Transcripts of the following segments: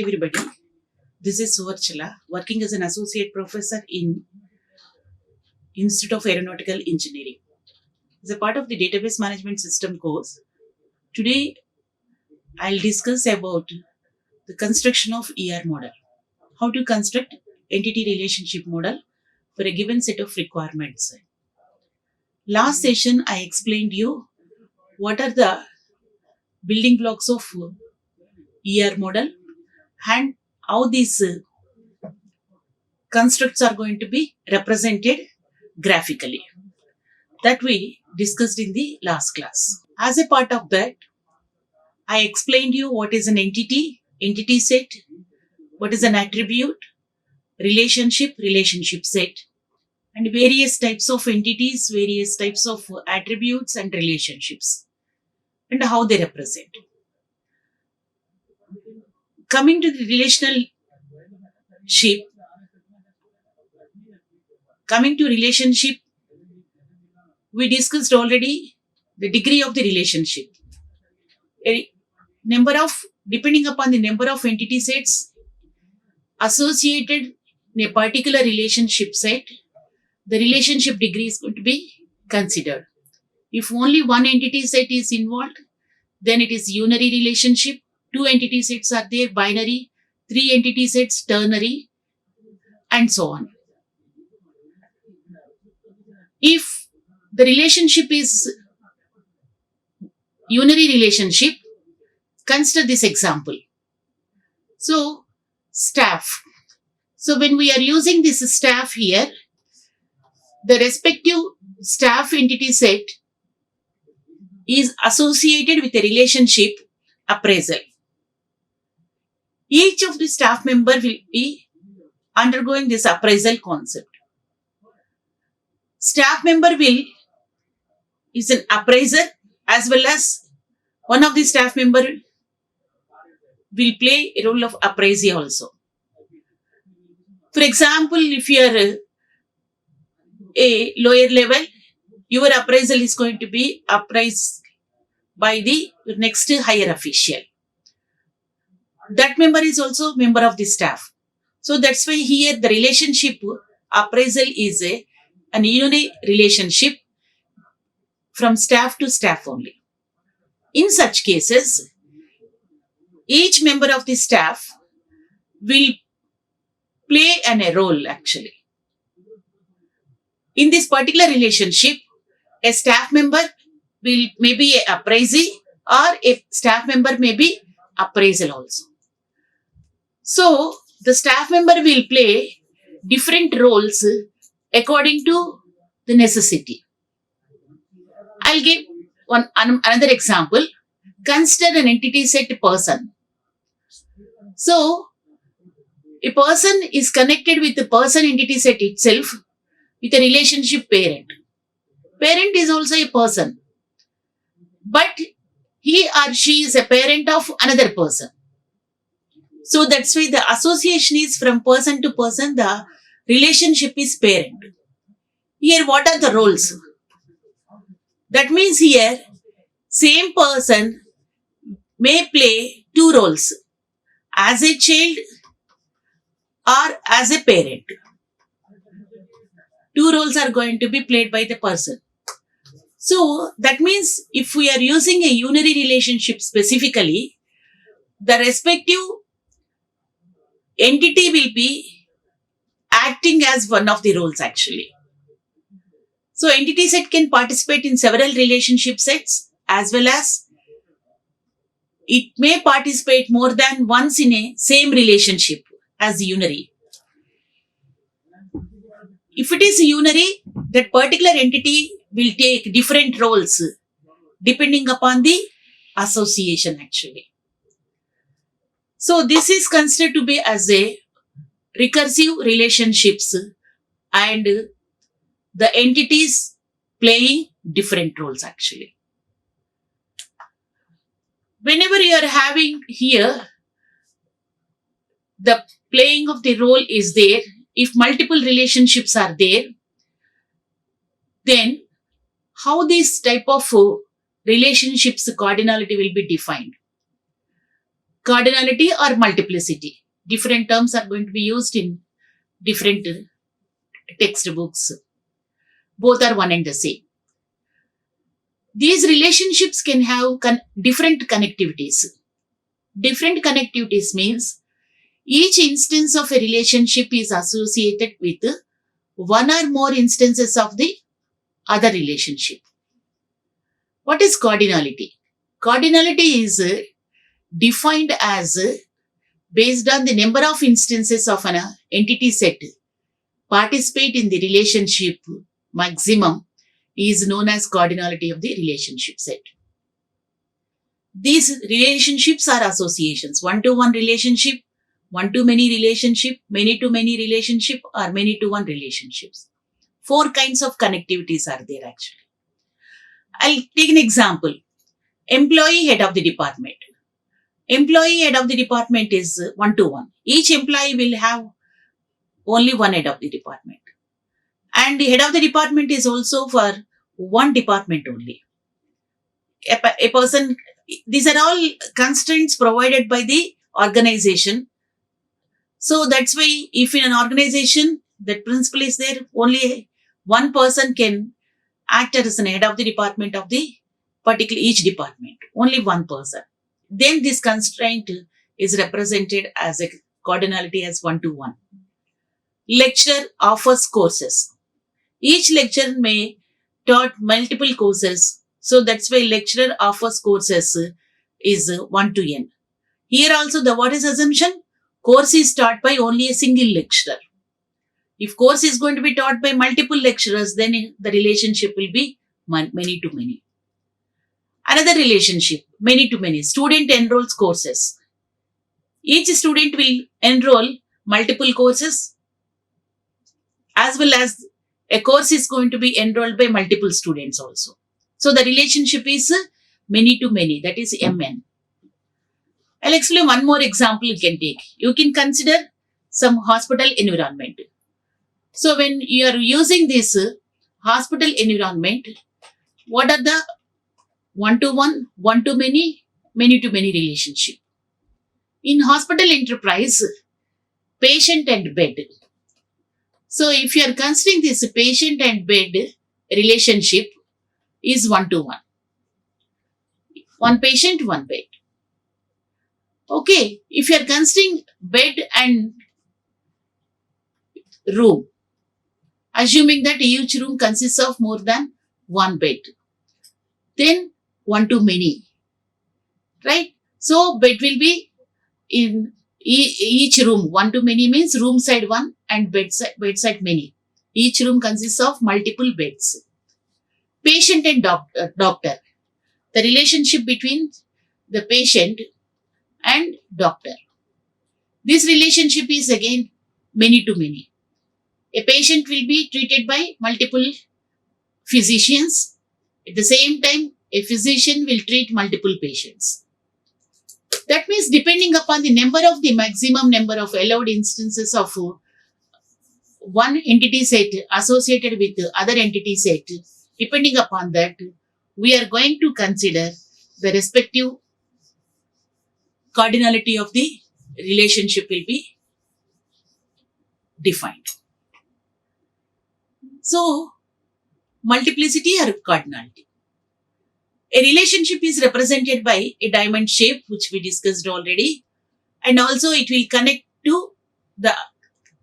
everybody. This is Suvarchala, working as an associate professor in Institute of Aeronautical Engineering. As a part of the database management system course, today I'll discuss about the construction of ER model. How to construct entity relationship model for a given set of requirements. Last session I explained you what are the building blocks of ER model and how these constructs are going to be represented graphically. That we discussed in the last class. As a part of that, I explained you what is an entity set, what is an attribute, relationship set, and various types of entities, various types of attributes and relationships, and how they represent. Coming to the relationship, we discussed already the degree of the relationship. Depending upon the number of entity sets associated in a particular relationship set, the relationship degree is going to be considered. If only one entity set is involved, then it is unary relationship. 2 entity sets are there, binary. 3 entity sets, ternary, and so on. If the relationship is unary relationship, consider this example. So, staff. So, when we are using this staff here, the respective staff entity set is associated with a relationship appraisal. Each of the staff member will be undergoing this appraisal concept. Staff member is an appraiser, as well as one of the staff member will play a role of appraisee also. For example, if you are a lower level, your appraisal is going to be appraised by the next higher official. That member is also member of the staff. So that's why here the relationship appraisal is an unary relationship from staff to staff only. In such cases, each member of the staff will play a role actually. In this particular relationship, a staff member will maybe an appraisee, or a staff member may be appraisal also. So, the staff member will play different roles according to the necessity. I'll give another example. Consider an entity set person. So, a person is connected with the person entity set itself with a relationship parent. Parent is also a person, but he or she is a parent of another person. So that's why the association is from person to person, the relationship is parent. Here, what are the roles? That means here, same person may play 2 roles, as a child or as a parent. 2 roles are going to be played by the person. So that means if we are using a unary relationship specifically, the respective entity will be acting as one of the roles actually. So entity set can participate in several relationship sets, as well as it may participate more than once in a same relationship as unary. If it is unary, that particular entity will take different roles depending upon the association actually. So this is considered to be as a recursive relationships, and the entities playing different roles actually. Whenever you are having here, the playing of the role is there. If multiple relationships are there, then how this type of relationships cardinality will be defined? cardinality or multiplicity. Different terms are going to be used in different textbooks. Both are one and the same. These relationships can have different connectivities. Different connectivities means each instance of a relationship is associated with one or more instances of the other relationship. What is cardinality? Cardinality is defined as based on the number of instances of an entity set participate in the relationship maximum is known as cardinality of the relationship set. These relationships are associations, one-to-one relationship, one-to-many relationship, many-to-many relationship, or many-to-one relationships. 4 kinds of connectivities are there actually. I'll take an example. Employee head of the department. Employee head of the department is one-to-one. Each employee will have only one head of the department. And the head of the department is also for one department only. A person, these are all constraints provided by the organization. So that's why if in an organization that principle is there, only one person can act as an head of the department of the particular each department. Only one person. Then this constraint is represented as a cardinality as one-to-one. Lecturer offers courses. Each lecturer may taught multiple courses. So that's why lecturer offers courses is 1-to-n. Here also the what is assumption? Course is taught by only a single lecturer. If course is going to be taught by multiple lecturers, then the relationship will be many-to-many. Another relationship, many-to-many. Student enrolls courses. Each student will enroll multiple courses as well as a course is going to be enrolled by multiple students also. So the relationship is many-to-many, that is MN. I'll explain one more example you can take. You can consider some hospital environment. So when you are using this hospital environment, what are the one-to-one, one-to-many, many-to-many relationship? In hospital enterprise, patient and bed. So if you are considering this patient and bed relationship is one-to-one. One patient, one bed. Okay, if you are considering bed and room, assuming that each room consists of more than one bed, then one-to-many, right? So bed will be in each room. One-to-many means room side one and bedside many. Each room consists of multiple beds. Patient and doctor. The relationship between the patient and doctor. This relationship is again many-to-many. A patient will be treated by multiple physicians. At the same time, a physician will treat multiple patients. That means depending upon the number of the maximum number of allowed instances of one entity set associated with the other entity set, depending upon that, we are going to consider the respective cardinality of the relationship will be defined. So, multiplicity or cardinality. A relationship is represented by a diamond shape, which we discussed already, and also it will connect to the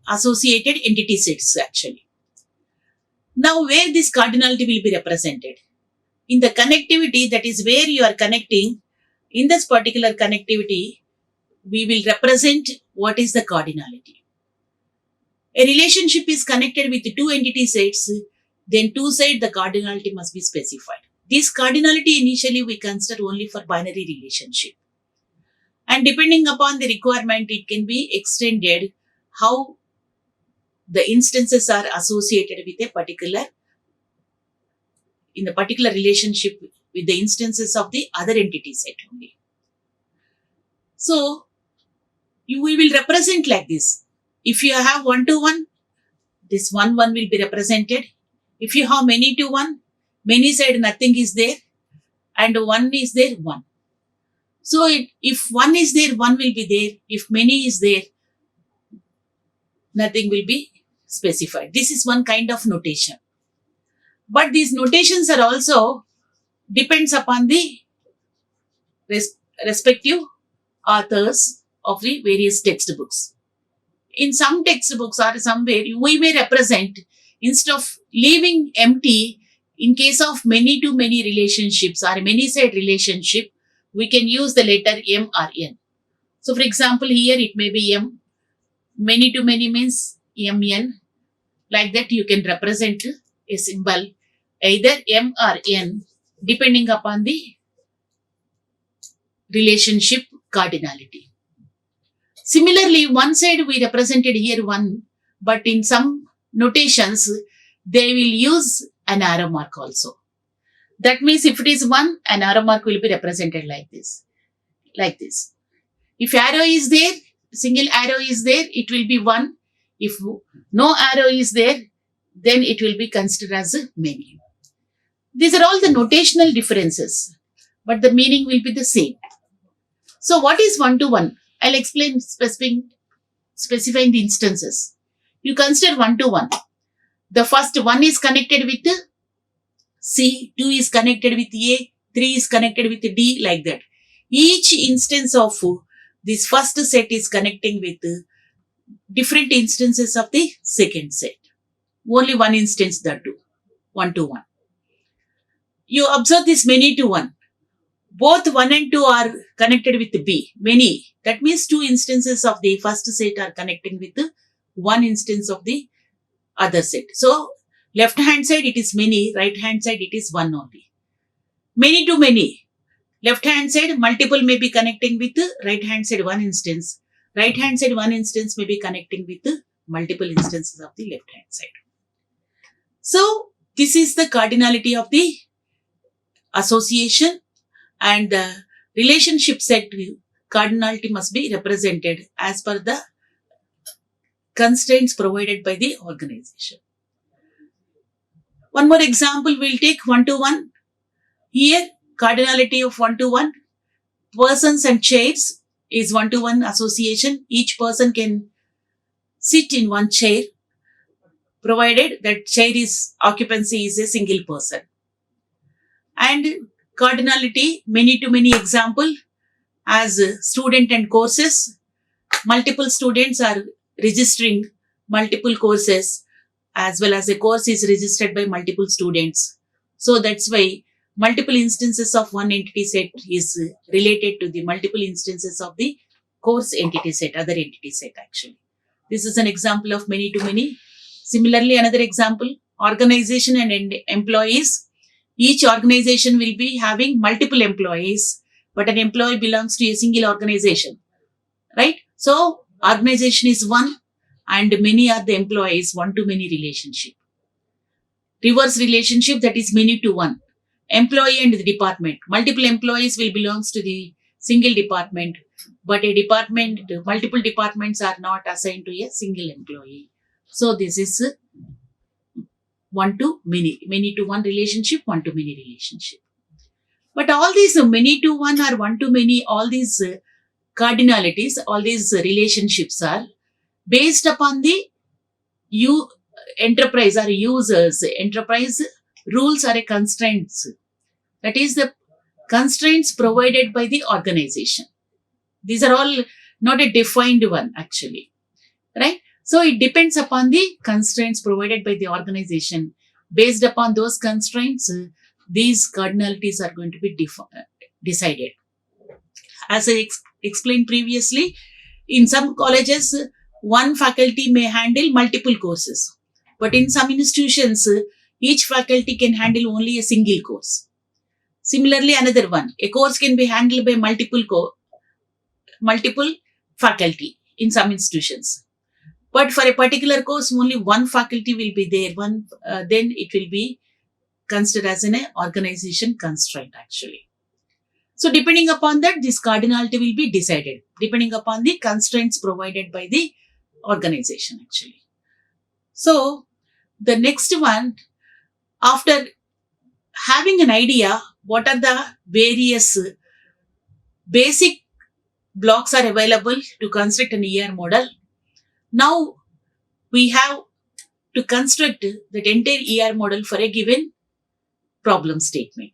associated entity sets actually. Now, where this cardinality will be represented? In the connectivity, that is where you are connecting, in this particular connectivity, we will represent what is the cardinality. A relationship is connected with two entity sets, then two sides the cardinality must be specified. This cardinality initially we consider only for binary relationship. And depending upon the requirement, it can be extended how the instances are associated with a particular, in the particular relationship with the instances of the other entity set only. So, we will represent like this. If you have one-to-one, this one-one will be represented. If you have many-to-one, many side nothing is there and one is there, one. So if one is there, one will be there. If many is there, nothing will be specified. This is one kind of notation. But these notations are also depends upon the respective authors of the various textbooks. In some textbooks or somewhere, we may represent, instead of leaving empty, in case of many to many relationships or many side relationship, we can use the letter M or N. So, for example, here it may be M. Many to many means MN. Like that, you can represent a symbol either M or N depending upon the relationship cardinality. Similarly, one side we represented here 1, but in some notations, they will use an arrow mark also. That means if it is 1, an arrow mark will be represented like this. Like this. If arrow is there, single arrow is there, it will be 1. If no arrow is there, then it will be considered as many. These are all the notational differences, but the meaning will be the same. So what is one-to-one? I'll explain specifying the instances. You consider one-to-one. The first one is connected with C, 2 is connected with A, 3 is connected with D, like that. Each instance of this first set is connecting with different instances of the second set. Only one instance that do, one-to-one. You observe this many to one. Both 1 and 2 are connected with B, many. That means 2 instances of the first set are connecting with 1 instance of the other set. So, left hand side it is many, right hand side it is 1 only. Many to many. Left hand side multiple may be connecting with right hand side 1 instance. Right hand side 1 instance may be connecting with multiple instances of the left hand side. So, this is the cardinality of the association, and the relationship set cardinality must be represented as per the constraints provided by the organization. One more example we'll take, one-to-one. Here, cardinality of one-to-one. Persons and chairs is one-to-one association. Each person can sit in one chair, provided that chair is occupancy is a single person. And cardinality, many to many example, as student and courses. Multiple students are registering multiple courses, as well as a course is registered by multiple students. So that's why multiple instances of one entity set is related to the multiple instances of the course entity set, other entity set actually. This is an example of many to many. Similarly, another example, organization and employees. Each organization will be having multiple employees, but an employee belongs to a single organization, right? So, organization is one and many are the employees, one to many relationship. Reverse relationship, that is many to one. Employee and the department. Multiple employees will belongs to the single department, but a department, multiple departments are not assigned to a single employee. So, this is one to many to one relationship, one to many relationship. But all these many to one or one to many, all these cardinalities, all these relationships are based upon the enterprise or users. Enterprise rules are constraints. That is the constraints provided by the organization. These are all not a defined one actually, right? So it depends upon the constraints provided by the organization. Based upon those constraints, these cardinalities are going to be decided. As I explained previously, in some colleges, one faculty may handle multiple courses. But in some institutions, each faculty can handle only a single course. Similarly, another one, a course can be handled by multiple faculty in some institutions. But for a particular course, only one faculty will be there. Then it will be considered as an organization constraint actually. So depending upon that, this cardinality will be decided depending upon the constraints provided by the organization actually. So the next one, after having an idea, what are the various basic blocks are available to construct an ER model. Now we have to construct that entire ER model for a given problem statement.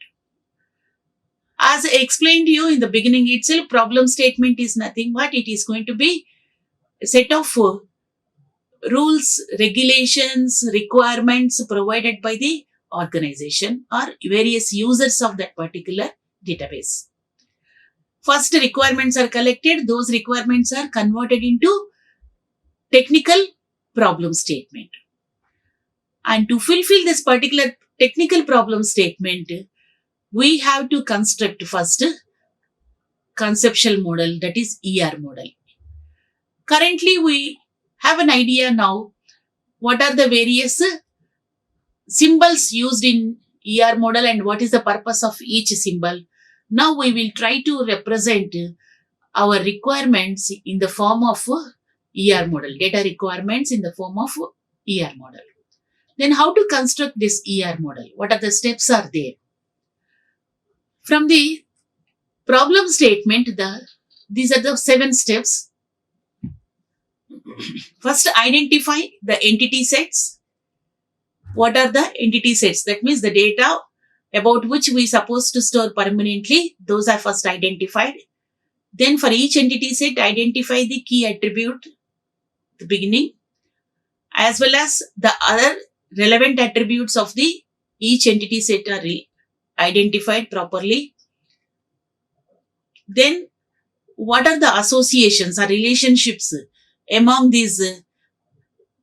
As I explained to you in the beginning itself, problem statement is nothing but it is going to be a set of rules, regulations, requirements provided by the organization or various users of that particular database. First, requirements are collected. Those requirements are converted into technical problem statement. And to fulfill this particular technical problem statement, we have to construct first conceptual model, that is ER model. Currently, we have an idea now what are the various symbols used in ER model and what is the purpose of each symbol. Now we will try to represent our requirements in the form of ER model, data requirements in the form of ER model. Then how to construct this ER model? What are the steps are there? From the problem statement, these are the 7 steps. First, identify the entity sets. What are the entity sets? That means the data about which we are supposed to store permanently. Those are first identified. Then for each entity set, identify the key attribute, the beginning, as well as the other relevant attributes of the each entity set are identified properly. Then what are the associations or relationships among these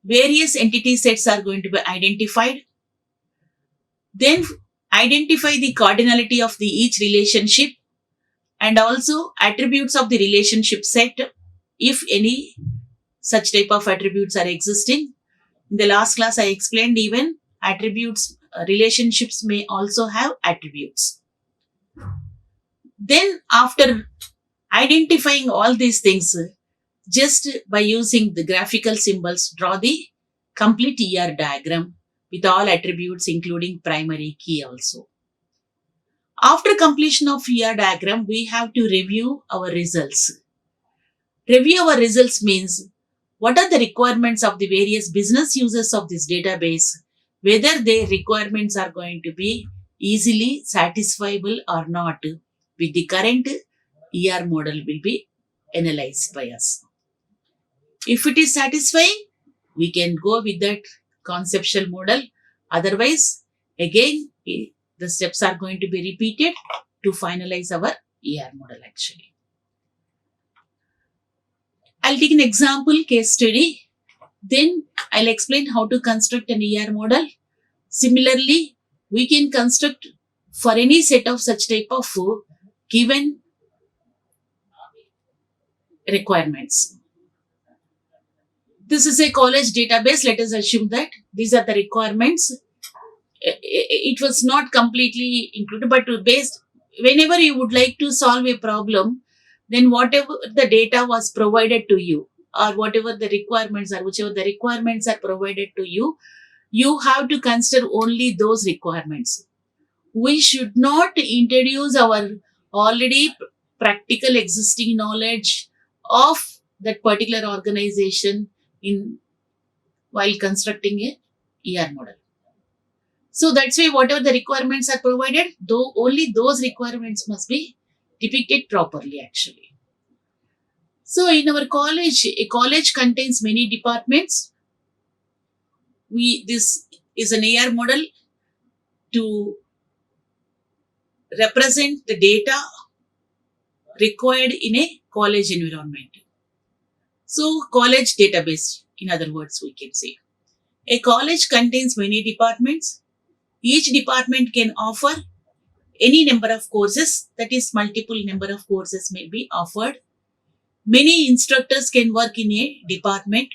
various entity sets are going to be identified. Then identify the cardinality of the each relationship and also attributes of the relationship set, if any such type of attributes are existing. In the last class, I explained even attributes, relationships may also have attributes. Then after identifying all these things, just by using the graphical symbols, draw the complete ER diagram with all attributes including primary key also. After completion of ER diagram, we have to review our results. Review our results means what are the requirements of the various business users of this database, whether their requirements are going to be easily satisfiable or not with the current ER model will be analyzed by us. If it is satisfying, we can go with that conceptual model. Otherwise, again, the steps are going to be repeated to finalize our ER model actually. I'll take an example case study. Then I'll explain how to construct an ER model. Similarly, we can construct for any set of such type of given requirements. This is a college database. Let us assume that these are the requirements. It was not completely included, but based whenever you would like to solve a problem, then whatever the data was provided to you or whatever the requirements are, whichever the requirements are provided to you, you have to consider only those requirements. We should not introduce our already practical existing knowledge of that particular organization while constructing a ER model. So that's why whatever the requirements are provided, though only those requirements must be depicted properly actually. So in our college, a college contains many departments. This is an ER model to represent the data required in a college environment. So college database, in other words, we can say. A college contains many departments. Each department can offer any number of courses, that is multiple number of courses may be offered. Many instructors can work in a department,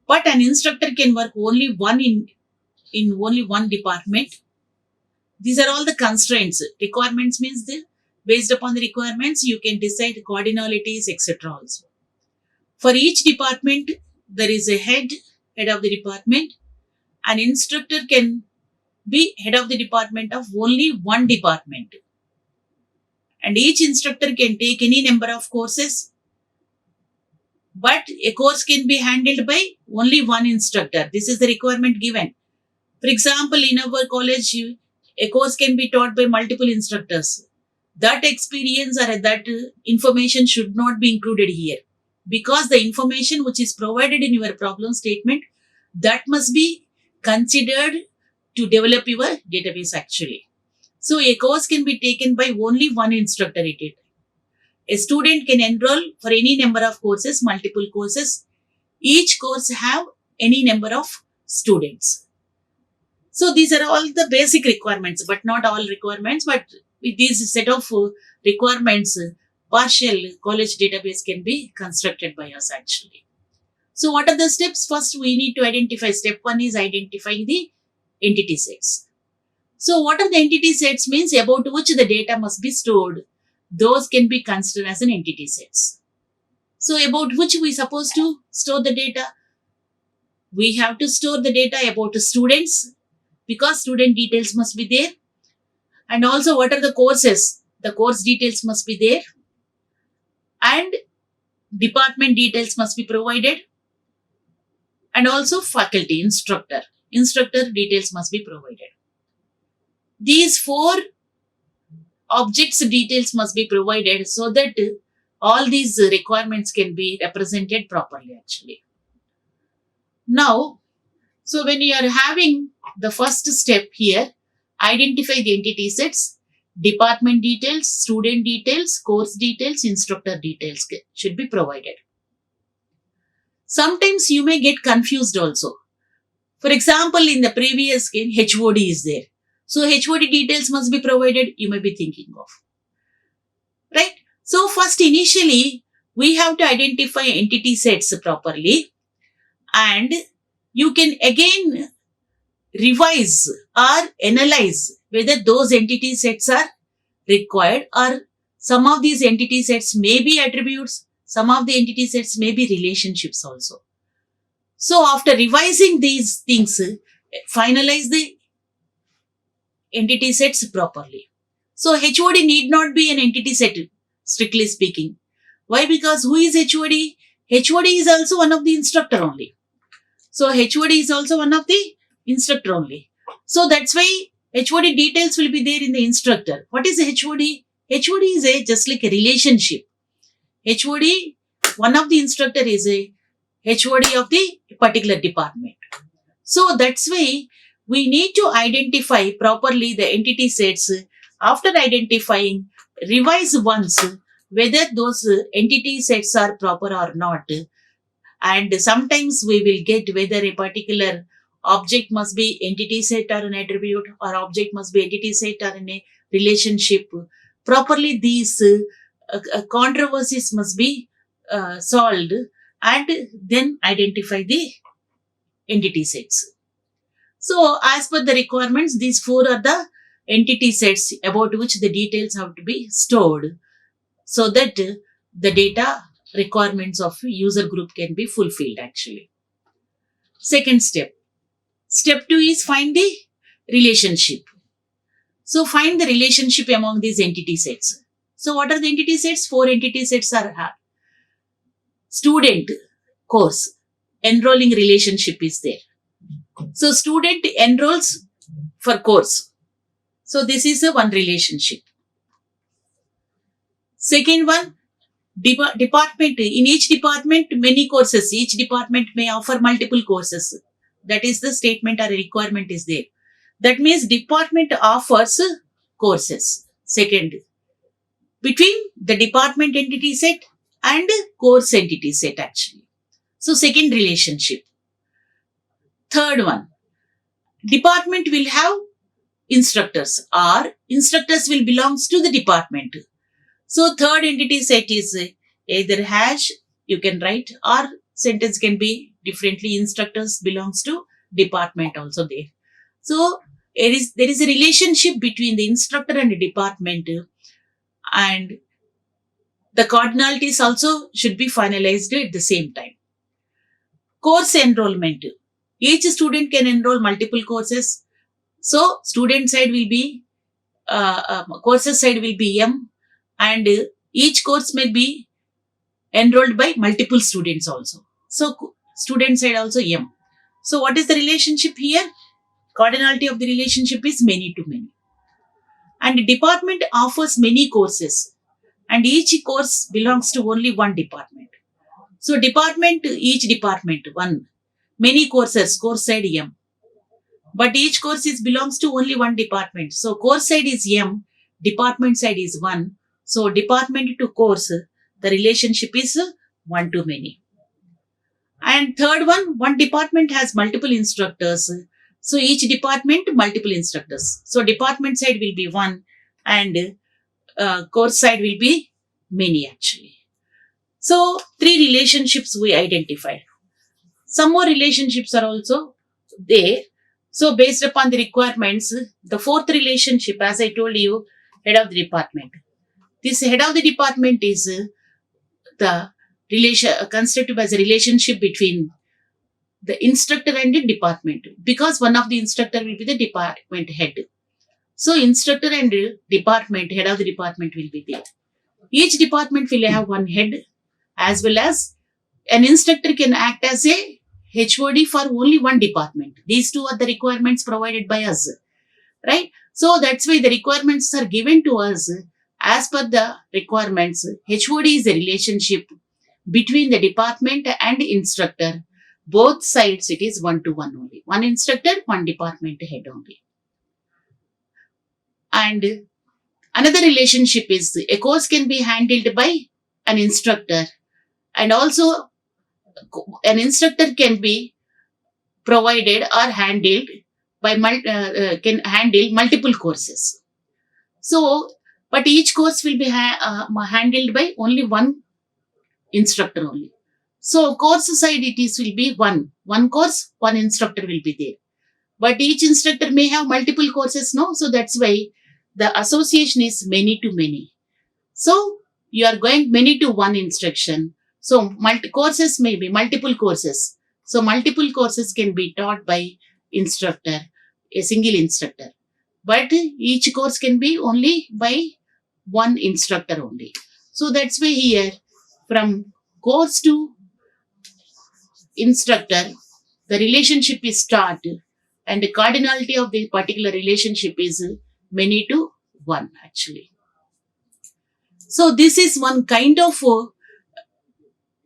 but an instructor can work only in only one department. These are all the constraints. Requirements means based upon the requirements, you can decide cardinalities, etc. also. For each department, there is a head of the department. An instructor can be head of the department of only one department. and each instructor can take any number of courses, but a course can be handled by only one instructor. This is the requirement given. For example, in our college, a course can be taught by multiple instructors. That experience or that information should not be included here, because the information which is provided in your problem statement, that must be considered to develop your database actually. So a course can be taken by only one instructor at a time. A student can enroll for any number of courses, multiple courses. Each course have any number of students. So these are all the basic requirements, but not all requirements. But with these set of requirements, partial college database can be constructed by us actually. So what are the steps? First, we need to identify. Step 1 is identifying the entity sets. So what are the entity sets means about which the data must be stored. Those can be considered as an entity sets. So about which we supposed to store the data. We have to store the data about the students, because student details must be there. And also what are the courses? The course details must be there. And department details must be provided. And also faculty, instructor details must be provided. These 4 objects details must be provided so that all these requirements can be represented properly actually. Now, so when you are having the first step here, identify the entity sets, department details, student details, course details, instructor details should be provided. Sometimes you may get confused also. For example, in the previous game, HOD is there. So HOD details must be provided, you may be thinking of. Right? So first initially, we have to identify entity sets properly, and you can again revise or analyze whether those entity sets are required, or some of these entity sets may be attributes, some of the entity sets may be relationships also. So after revising these things, finalize the entity sets properly. So HOD need not be an entity set, strictly speaking. Why? Because who is HOD? HOD is also one of the instructor only. So HOD is also one of the instructor only. So that's why HOD details will be there in the instructor. What is HOD? HOD is just like a relationship. HOD, one of the instructor is a HOD of the particular department. So that's why we need to identify properly the entity sets. After identifying, revise once whether those entity sets are proper or not. And sometimes we will get whether a particular object must be entity set or an attribute, or object must be entity set or in a relationship. Properly these controversies must be solved, and then identify the entity sets. So as per the requirements, these 4 are the entity sets about which the details have to be stored, so that the data requirements of user group can be fulfilled actually. Second step. Step 2 is find the relationship. So find the relationship among these entity sets. So what are the entity sets? 4 entity sets are student, course, enrolling relationship is there. So student enrolls for course. So this is a one relationship. Second one, department. In each department, many courses. Each department may offer multiple courses. That is the statement or requirement is there. That means department offers courses. Second, between the department entity set and course entity set actually. So second relationship. Third one, department will have instructors, or instructors will belongs to the department. So third entity set is either hash, you can write, or sentence can be differently, instructors belongs to department also there. So there is a relationship between the instructor and the department, and the cardinalities also should be finalized at the same time. Course enrollment. Each student can enroll multiple courses. So student side will be, courses side will be M, and each course may be enrolled by multiple students also. So student side also M. So what is the relationship here? Cardinality of the relationship is many to many. And department offers many courses and each course belongs to only one department. So department, each department, one. Many courses, course side M. But each course belongs to only one department. So course side is M, department side is 1. So department to course, the relationship is 1 to many. And third one department has multiple instructors. So each department, multiple instructors. So department side will be 1 and course side will be many actually. So 3 relationships we identified. Some more relationships are also there. So based upon the requirements, the 4th relationship, as I told you, head of the department. This head of the department is the relation constituted as a relationship between the instructor and the department, because one of the instructor will be the department head. So instructor and department, head of the department will be there. Each department will have one head, as well as an instructor can act as a HOD for only one department. These two are the requirements provided by us, right? So that's why the requirements are given to us as per the requirements. HOD is a relationship between the department and instructor. Both sides it is 1 to 1 only. One instructor, one department head only. And another relationship is a course can be handled by an instructor, and also an instructor can be provided or handled by can handle multiple courses. So, but each course will be handled by only one instructor only. So, course side it is will be one course, one instructor will be there. But each instructor may have multiple courses, no? So that's why the association is many to many. So you are going many to one instruction. So courses may be multiple courses. So multiple courses can be taught by instructor, a single instructor. But each course can be only by one instructor only. So that's why here from course to instructor, the relationship is taught, and the cardinality of the particular relationship is many to one actually. So this is one kind of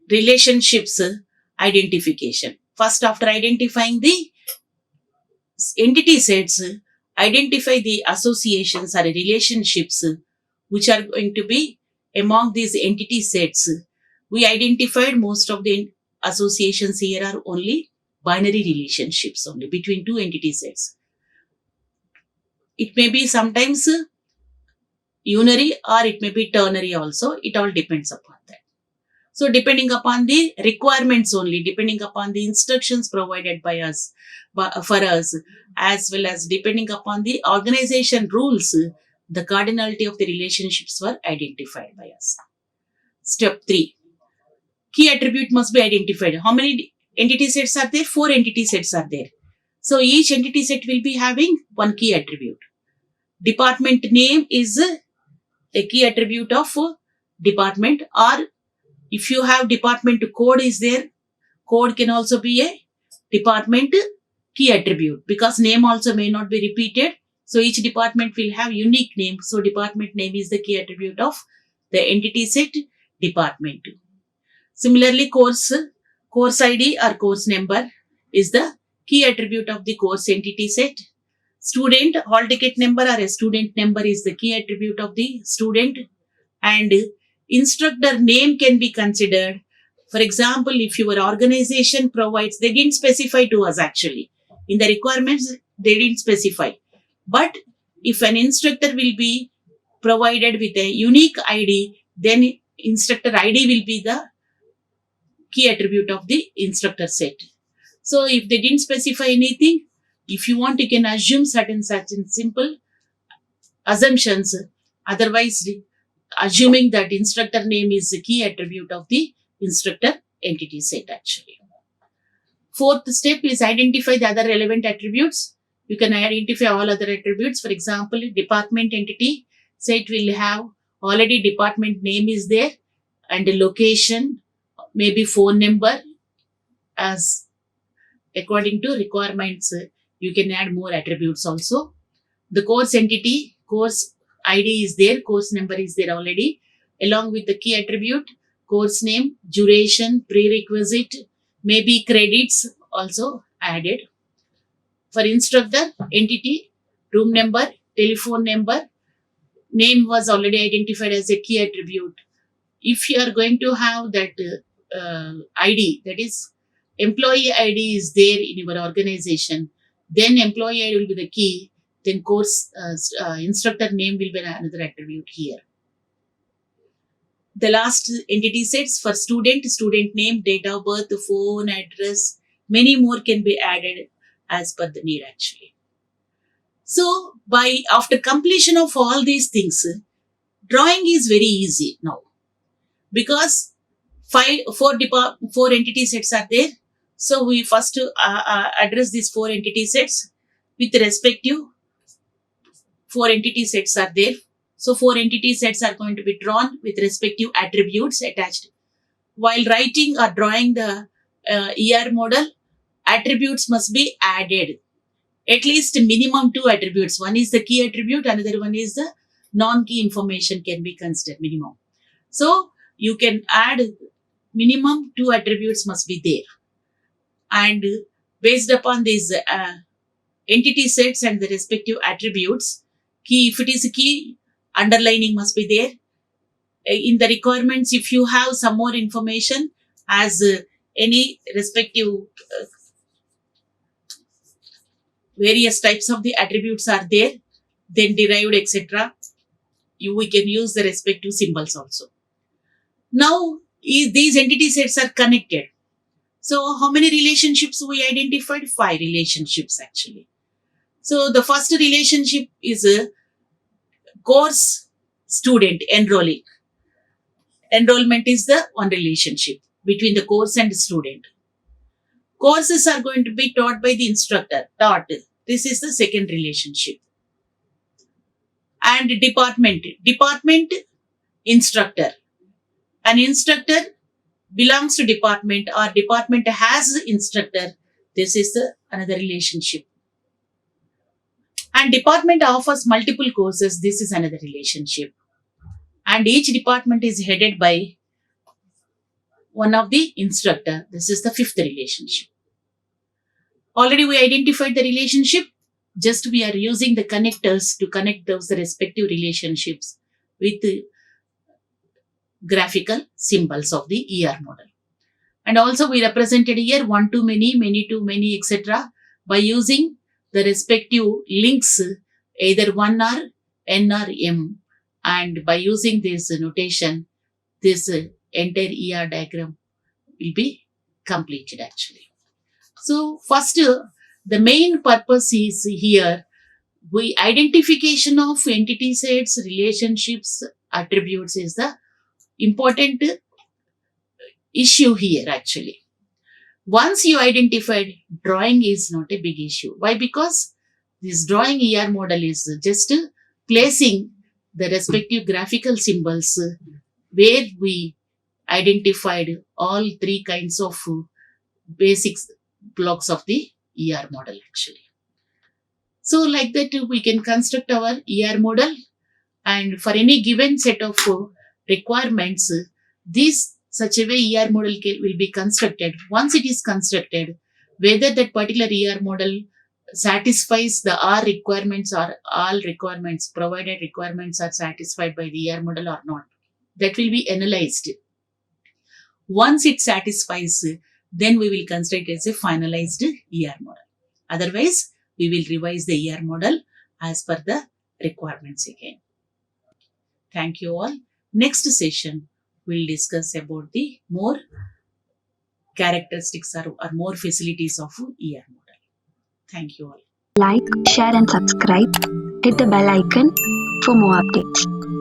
relationships identification. First, after identifying the entity sets, identify the associations or relationships which are going to be among these entity sets. We identified most of the associations here are only binary relationships only between two entity sets. It may be sometimes unary or it may be ternary also. It all depends upon that. So depending upon the requirements only, depending upon the instructions provided by us, for us, as well as depending upon the organization rules, the cardinality of the relationships were identified by us. Step 3. Key attribute must be identified. How many entity sets are there? 4 entity sets are there. So each entity set will be having one key attribute. Department name is a key attribute of department, or if you have department code is there, code can also be a department key attribute, because name also may not be repeated. So each department will have unique name. So department name is the key attribute of the entity set department. Similarly, course ID or course number is the key attribute of the course entity set. Student hall ticket number or a student number is the key attribute of the student. And instructor name can be considered. For example, if your organization provides, they didn't specify to us actually. In the requirements, they didn't specify. But if an instructor will be provided with a unique ID, then instructor ID will be the key attribute of the instructor set. So if they didn't specify anything, if you want, you can assume certain simple assumptions. Otherwise, assuming that instructor name is the key attribute of the instructor entity set actually. 4th step is identify the other relevant attributes. You can identify all other attributes. For example, department entity set will have already department name is there and the location, maybe phone number. As according to requirements, you can add more attributes also. The course entity, course ID is there, course number is there already, along with the key attribute, course name, duration, prerequisite, maybe credits also added. For instructor, entity, room number, telephone number, name was already identified as a key attribute. If you are going to have that ID, that is employee ID is there in your organization, then employee ID will be the key, then course instructor name will be another attribute here. The last entity sets for student, student name, date of birth, phone, address, many more can be added as per the need actually. So after completion of all these things, drawing is very easy now because four entity sets are there. So we first address these 4 entity sets with respective 4 entity sets are there. So 4 entity sets are going to be drawn with respective attributes attached. While writing or drawing the ER model, attributes must be added. At least minimum 2 attributes. One is the key attribute, another one is the non-key information can be considered minimum. So you can add minimum 2 attributes must be there. And based upon these entity sets and the respective attributes, key, if it is a key, underlining must be there. In the requirements, if you have some more information as any respective various types of the attributes are there, then derived, etc. We can use the respective symbols also. Now, these entity sets are connected. So, how many relationships we identified? 5 relationships actually. So, the first relationship is a course student enrolling. Enrollment is the one relationship between the course and the student. Courses are going to be taught by the instructor. This is the second relationship. And department, instructor. An instructor belongs to department or department has instructor. This is another relationship. And department offers multiple courses. This is another relationship. And each department is headed by one of the instructor. This is the 5th relationship. Already we identified the relationship. Just we are using the connectors to connect those respective relationships with the graphical symbols of the ER model. And also we represented here one to many, many to many, etc. by using the respective links, either 1 or N or M. And by using this notation, this entire ER diagram will be completed actually. So first, the main purpose is here, identification of entity sets, relationships, attributes is the important issue here actually. Once you identified, drawing is not a big issue. Why? Because this drawing ER model is just placing the respective graphical symbols where we identified all 3 kinds of basic blocks of the ER model actually. So like that we can construct our ER model, and for any given set of requirements, this such a way ER model will be constructed. Once it is constructed, whether that particular ER model satisfies the R requirements or all requirements, provided requirements are satisfied by the ER model or not, that will be analyzed. Once it satisfies, then we will consider it as a finalized ER model. Otherwise, we will revise the ER model as per the requirements again. Thank you all. Next session, we'll discuss about the more characteristics or more facilities of ER model. Thank you all. Like, share and subscribe. Hit the bell icon for more updates.